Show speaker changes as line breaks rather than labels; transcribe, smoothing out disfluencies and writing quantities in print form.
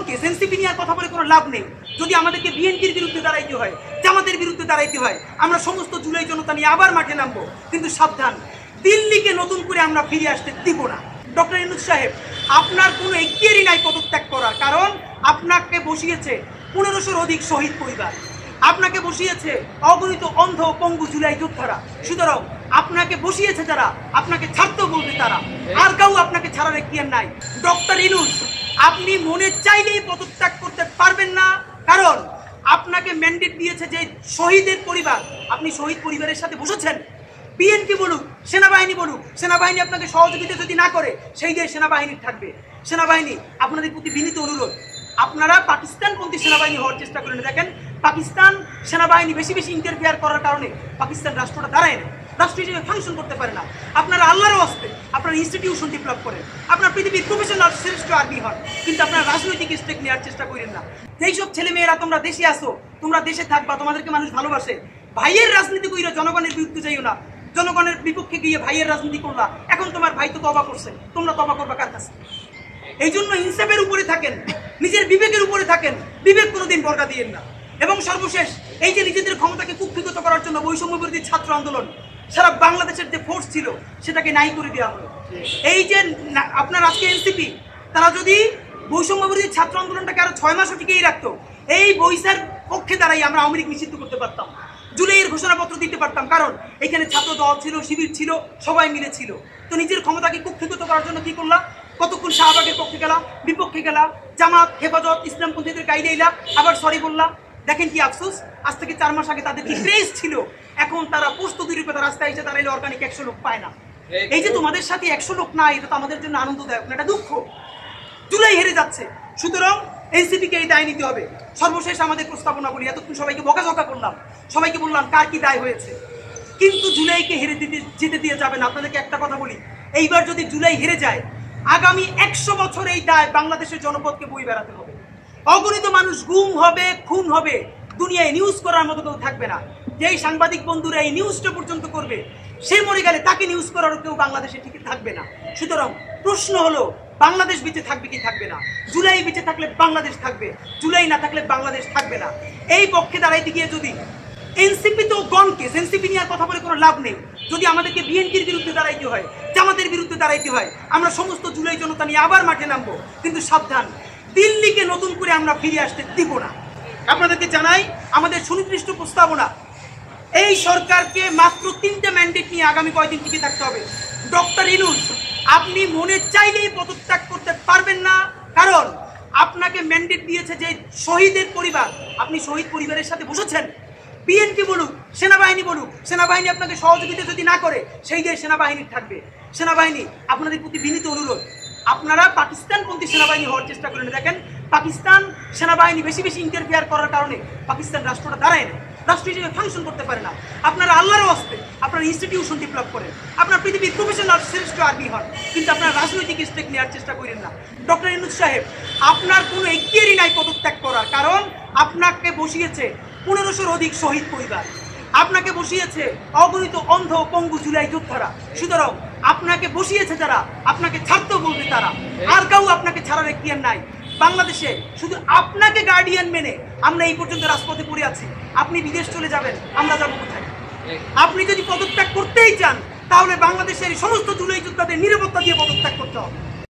Case NCP নিয়ে কথা বলে কোনো লাভ নেই। যদি আমাদেরকে বিএনপির বিরুদ্ধে দাঁড়াইতে হয়, জামাতের বিরুদ্ধে দাঁড়াইতে হয়, আমরা সমস্ত জুলাই জনতা নিয়ে আবার মাঠে নামবো। কিন্তু সাবধান, দিল্লিকে নতুন করে আমরা ফিরে আসতে দিব না। ডক্টর ইউনূস সাহেব, আপনার কোনো এখতিয়ারই নাই পদত্যাগ করার, কারণ আপনাকে বসিয়েছে 1500-র অধিক শহীদ পরিবার, আপনাকে বসিয়েছে অগণিত অন্ধ পঙ্গু জুলাই যোদ্ধারা। সুতরাং আপনাকে বসিয়েছে যারা, আপনাকে ছাড়তেও বলবে তারা, আর কেউ আপনাকে ছাড়ার এখতিয়ার নাই। ডক্টর ইউনূস, আপনি মনে চাইলেই পদত্যাগ করতে পারবেন না, কারণ আপনাকে ম্যান্ডেট দিয়েছে যে শহীদের পরিবার, আপনি শহীদ পরিবারের সাথে বসেছেন। বিএনপি বলুক, সেনাবাহিনী বলুক, সেনাবাহিনী আপনাকে সহযোগিতা যদি না করে সেই দেশ সেনাবাহিনীর থাকবে। সেনাবাহিনী, আপনাদের প্রতি বিনীত অনুরোধ, আপনারা পাকিস্তানপন্থী সেনাবাহিনী হওয়ার চেষ্টা করেন। দেখেন, পাকিস্তান সেনাবাহিনী বেশি বেশি ইন্টারফেয়ার করার কারণে পাকিস্তান রাষ্ট্রটা দাঁড়ায় না, রাষ্ট্র হিসেবে ফাংশন করতে পারে না। আপনারা আল্লাহরও আসতে আপনার ইনস্টিটিউশন ডেভেলপ করেন, আপনার পৃথিবীর প্রফেশনাল শ্রেষ্ঠ আর্মি হন, কিন্তু আপনারা রাজনৈতিক স্টেক নেওয়ার চেষ্টা করেন না। যেই সব ছেলে মেয়েরা তোমরা দেশে আসো, তোমরা দেশে থাকবা, তোমাদেরকে মানুষ ভালোবাসে, ভাইয়ের রাজনীতি কইরা জনগণের বিরুদ্ধে যাইও না। জনগণের বিপক্ষে গিয়ে ভাইয়ের রাজনীতি করলা, এখন তোমার ভাই তো তওবা করছে, তোমরা তওবা করবা কার কাছে? এই জন্য ইনসাফের উপরে থাকেন, নিজের বিবেকের উপরে থাকেন, বিবেক কোনোদিন বর্গা দিয়েন না। এবং সর্বশেষ, এই যে নিজেদের ক্ষমতাকে কুক্ষিগত করার জন্য বৈষম্য বিরোধী ছাত্র আন্দোলন, সারা বাংলাদেশের যে ফোর্স ছিল সেটাকে নাই করে দেওয়া হলো। এই যে আপনার আজকে এনসিপি, তারা যদি বৈষম্য বিরোধী ছাত্র আন্দোলনটাকে আরো 6 মাসও টিকিয়ে রাখতো, এই বৈশার পক্ষে দাঁড়াই আমরা আওয়ামী লীগ নিষিদ্ধ করতে পারতাম, জুলাইয়ের ঘোষণাপত্র দিতে পারতাম, কারণ এখানে ছাত্র দল ছিল, শিবির ছিল, সবাই মিলে ছিল। তো নিজের ক্ষমতাকে কুক্ষিগত করার জন্য কি করলাম? কতক্ষণ শাহবাগের পক্ষে গেলাম, বিপক্ষে গেলাম, জামাত, হেফাজত, ইসলামপন্থীদের গাইডে এলাম, আবার সরি বললাম। দেখেন কি আফসোস, আজ থেকে 4 মাস আগে তাদের কি ক্রেজ ছিল, এখন তারা পোস্ত 2 রুপে রাস্তায় এসে দাঁড়াইলে অর্গানিক 100 লোক পায় না। এই যে তোমাদের সাথে 100 লোক নাই, এটা তো আমাদের জন্য আনন্দদায়ক না, এটা দুঃখ। জুলাই হেরে যাচ্ছে, সুতরাং এনসিপিকে এই দায় নিতে হবে। সর্বশেষ আমাদের প্রস্তাবনা বলি, এতক্ষণ সবাইকে বকাঝকা করলাম, সবাইকে বললাম কার কি দায় হয়েছে, কিন্তু জুলাইকে হেরে যেতে দিয়ে যাবে না। আপনাদেরকে একটা কথা বলি, এইবার যদি জুলাই হেরে যায়, আগামী 100 বছর এই দায় বাংলাদেশের জনপদকে বই বেড়াতে হবে। অগণিত মানুষ গুম হবে, খুন হবে, দুনিয়ায় নিউজ করার মতো কেউ থাকবে না। যেই সাংবাদিক বন্ধুরা এই নিউজটা পর্যন্ত করবে, সে মরে গেলে তাকে নিউজ করার কেউ বাংলাদেশে ঠিক থাকবে না। সুতরাং প্রশ্ন হলো, বাংলাদেশ বেঁচে থাকবে কি থাকবে না? জুলাই বেঁচে থাকলে বাংলাদেশ থাকবে, জুলাই না থাকলে বাংলাদেশ থাকবে না। এই পক্ষে দাঁড়াইতে গিয়ে যদি এনসিপি তো গন কেস, এনসিপি নিয়ে কথা বলে কোনো লাভ নেই। যদি আমাদেরকে বিএনপির বিরুদ্ধে দাঁড়াইতে হয়, জামাতের বিরুদ্ধে দাঁড়াইতে হয়, আমরা সমস্ত জুলাই জনতা নিয়ে আবার মাঠে নামবো। কিন্তু সাবধান, দিল্লিকে নতুন করে আমরা ফিরে আসতে দিব না। আপনাদেরকে জানাই আমাদের সুনির্দিষ্ট প্রস্তাবনা, এই সরকারকে মাত্র 3টে ম্যান্ডেট নিয়ে আগামী কয়েকদিন টিকে থাকতে হবে। ডক্টর ইউনূস, আপনি মনে চাইলেই পদত্যাগ করতে পারবেন না, কারণ আপনাকে ম্যান্ডেট দিয়েছে যে শহীদের পরিবার, আপনি শহীদ পরিবারের সাথে বসেছেন। বিএনপি বলুক, সেনাবাহিনী বলুক, সেনাবাহিনী আপনাকে সহযোগিতা যদি না করে সেই দেশ সেনাবাহিনীর থাকবে। সেনাবাহিনী, আপনাদের প্রতি বিনীত অনুরোধ, আপনারা পাকিস্তানপন্থী সেনাবাহিনী হওয়ার চেষ্টা করেন। দেখেন, পাকিস্তান সেনাবাহিনী বেশি বেশি ইন্টারফেয়ার করার কারণে পাকিস্তান রাষ্ট্রটা দাঁড়ায় না, রাষ্ট্র হিসেবে ফাংশন করতে পারে না। আপনারা আল্লাহরও আসতে আপনার ইনস্টিটিউশন ডেভেলপ করেন, আপনার পৃথিবীর প্রফেশনাল শ্রেষ্ঠ আর্মি হন, কিন্তু আপনার রাজনৈতিক স্টেক নেওয়ার চেষ্টা করেন না। ডক্টর ইউনূস সাহেব, আপনার কোনো এখতিয়ারই নাই পদত্যাগ করার, কারণ আপনাকে বসিয়েছে 1500-র অধিক শহীদ পরিবার, আপনাকে বসিয়েছে অগণিত অন্ধ পঙ্গু জুলাই যোদ্ধারা। সুতরাং আপনাকে বসিয়েছে যারা, আপনাকে ছাড়তেও বলবে তারা, আর কেউ আপনাকে ছাড়ার এখতিয়ার নাই। বাংলাদেশে শুধু আপনাকে গার্ডিয়ান মেনে আমরা এই পর্যন্ত রাজপথে পড়ে আছি। আপনি বিদেশ চলে যাবেন, আমরা যাবো কোথায়? আপনি যদি পদত্যাগ করতেই চান, তাহলে বাংলাদেশের সমস্ত জুলাই যোদ্ধাদের নিরাপত্তা দিয়ে পদত্যাগ করতে হবে।